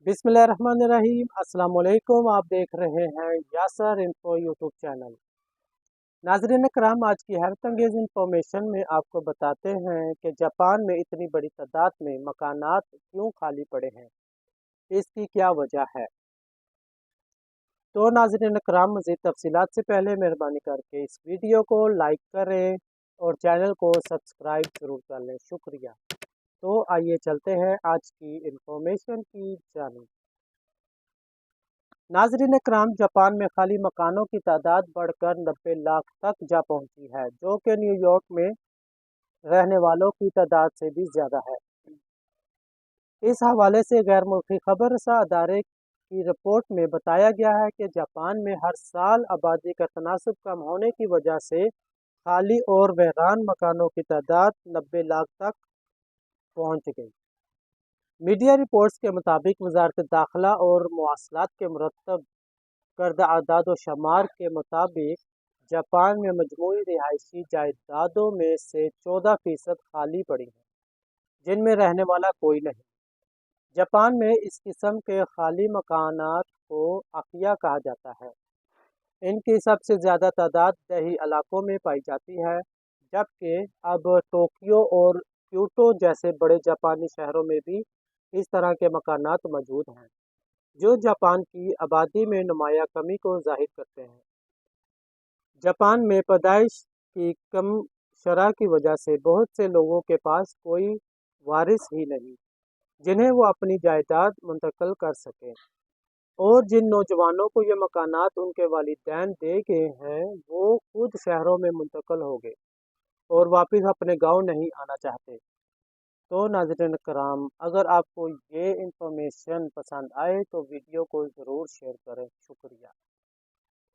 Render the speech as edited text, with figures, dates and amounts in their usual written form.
बिस्मिल्लाहिर्रहमानिर्रहीम। अस्सलाम वालेकुम। आप देख रहे हैं यासर इन्फो यूट्यूब चैनल। नाज़रीन कराम, आज की हैरत अंगेज़ इंफॉर्मेशन में आपको बताते हैं कि जापान में इतनी बड़ी तादाद में मकानात क्यों खाली पड़े हैं, इसकी क्या वजह है। तो नाज़रीन कराम, मज़ीद तफसीलात से पहले मेहरबानी करके इस वीडियो को लाइक करें और चैनल को सब्सक्राइब ज़रूर कर लें, शुक्रिया। तो आइए चलते हैं आज की इंफॉर्मेशन की जानिब। नाज़रीन कराम, जापान में खाली मकानों की तादाद बढ़कर 90 लाख तक जा पहुंची है, जो कि न्यूयॉर्क में रहने वालों की तादाद से भी ज़्यादा है। इस हवाले से गैर मुल्की खबर रसा अदारे की रिपोर्ट में बताया गया है कि जापान में हर साल आबादी का तनासब कम होने की वजह से खाली और वीरान मकानों की तादाद 90 लाख तक पहुंच गई। मीडिया रिपोर्ट्स के मुताबिक वजारत दाखिला और मवासलात के मुरतब करदा आदाद व शुमार के मुताबिक जापान में मजमूई रिहायशी जायदादों में से 14% खाली पड़ी हैं, जिनमें रहने वाला कोई नहीं। जापान में इस किस्म के खाली मकानात को अकिया कहा जाता है। इनकी सबसे ज़्यादा तादाद दही इलाकों में पाई जाती है, जबकि अब टोक्यो और क्योटो जैसे बड़े जापानी शहरों में भी इस तरह के मकानात मौजूद हैं, जो जापान की आबादी में नुमाया कमी को जाहिर करते हैं। जापान में पैदाइश की कम शरह की वजह से बहुत से लोगों के पास कोई वारिस ही नहीं, जिन्हें वो अपनी जायदाद मुंतकिल कर सकें, और जिन नौजवानों को ये मकानात उनके वालिदैन दे गए हैं, वो खुद शहरों में मुंतकिल हो गए और वापस अपने गांव नहीं आना चाहते। तो नाज़रीन कराम, अगर आपको ये इंफॉर्मेशन पसंद आए तो वीडियो को ज़रूर शेयर करें, शुक्रिया।